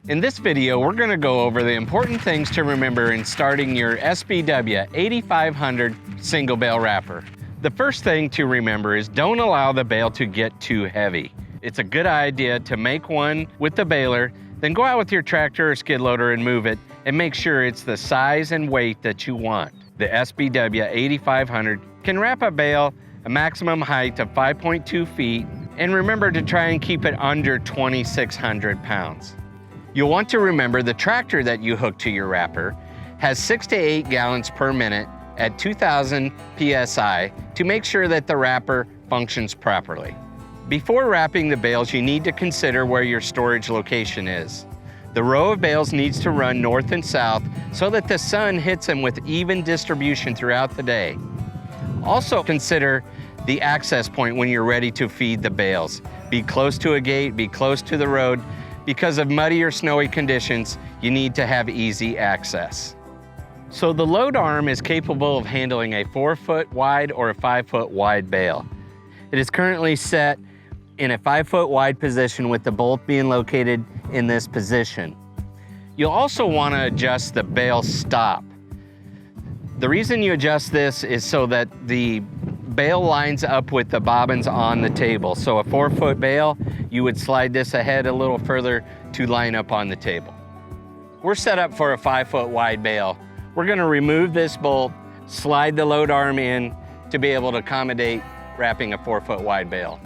In this video, we're going to go over the important things to remember in starting your SBW 8500 single bale wrapper. The first thing to remember is don't allow the bale to get too heavy. It's a good idea to make one with the baler, then go out with your tractor or skid loader and move it and make sure it's the size and weight that you want. The SBW 8500 can wrap a bale a maximum height of 5.2 feet, and remember to try and keep it under 2,600 pounds. You'll want to remember the tractor that you hook to your wrapper has 6 to 8 gallons per minute at 2,000 PSI to make sure that the wrapper functions properly. Before wrapping the bales, you need to consider where your storage location is. The row of bales needs to run north and south so that the sun hits them with even distribution throughout the day. Also consider the access point when you're ready to feed the bales. Be close to a gate, be close to the road. Because of muddy or snowy conditions, you need to have easy access. So the load arm is capable of handling a 4-foot wide or a 5-foot wide bale. It is currently set in a 5-foot wide position with the bolt being located in this position. You'll also want to adjust the bale stop. The reason you adjust this is so that the bale lines up with the bobbins on the table. So a 4-foot bale, you would slide this ahead a little further to line up on the table. We're set up for a 5-foot wide bale. We're going to remove this bolt, slide the load arm in to be able to accommodate wrapping a 4-foot wide bale.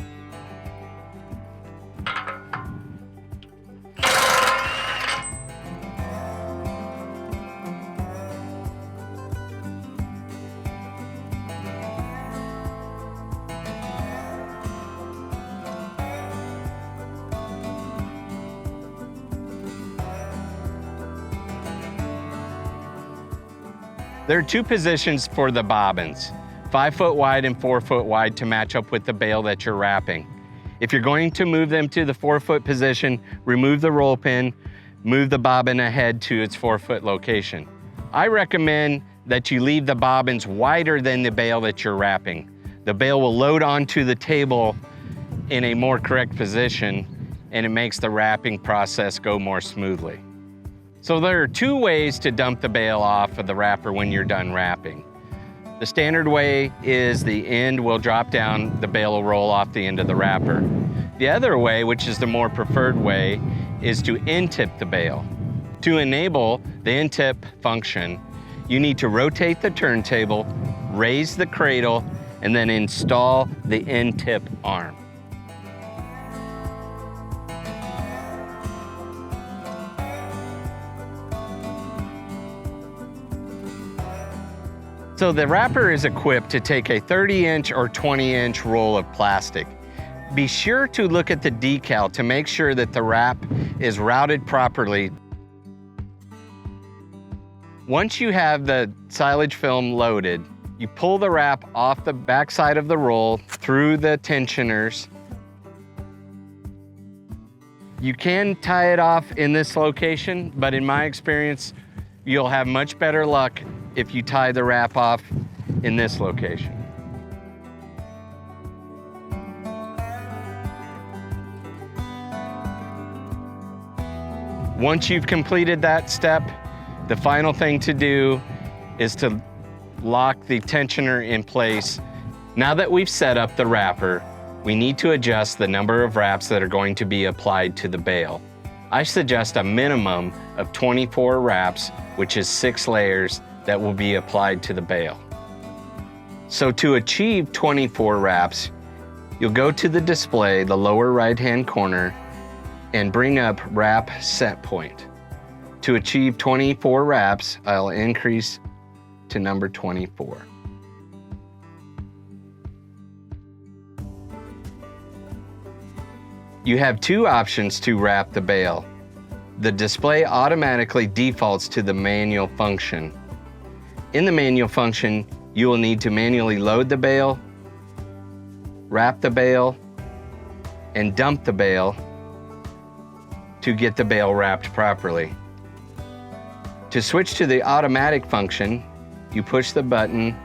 There are 2 positions for the bobbins, 5-foot wide and 4-foot wide to match up with the bale that you're wrapping. If you're going to move them to the 4-foot position, remove the roll pin, move the bobbin ahead to its 4-foot location. I recommend that you leave the bobbins wider than the bale that you're wrapping. The bale will load onto the table in a more correct position, and it makes the wrapping process go more smoothly. So there are 2 ways to dump the bale off of the wrapper when you're done wrapping. The standard way is the end will drop down, the bale will roll off the end of the wrapper. The other way, which is the more preferred way, is to end tip the bale. To enable the end tip function, you need to rotate the turntable, raise the cradle, and then install the end tip arm. So the wrapper is equipped to take a 30-inch or 20-inch roll of plastic. Be sure to look at the decal to make sure that the wrap is routed properly. Once you have the silage film loaded, you pull the wrap off the backside of the roll through the tensioners. You can tie it off in this location, but in my experience, you'll have much better luck if you tie the wrap off in this location. Once you've completed that step, the final thing to do is to lock the tensioner in place. Now that we've set up the wrapper, we need to adjust the number of wraps that are going to be applied to the bale. I suggest a minimum of 24 wraps, which is 6 layers that will be applied to the bale. So to achieve 24 wraps, you'll go to the display, the lower right-hand corner, and bring up wrap set point. To achieve 24 wraps, I'll increase to number 24. You have 2 options to wrap the bale. The display automatically defaults to the manual function. In the manual function, you will need to manually load the bale, wrap the bale, and dump the bale to get the bale wrapped properly. To switch to the automatic function, you push the button,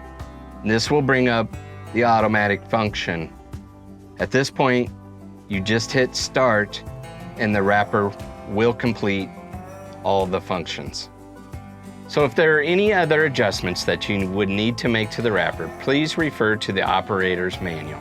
and this will bring up the automatic function. At this point, you just hit start and the wrapper will complete all the functions. So if there are any other adjustments that you would need to make to the wrapper, please refer to the operator's manual.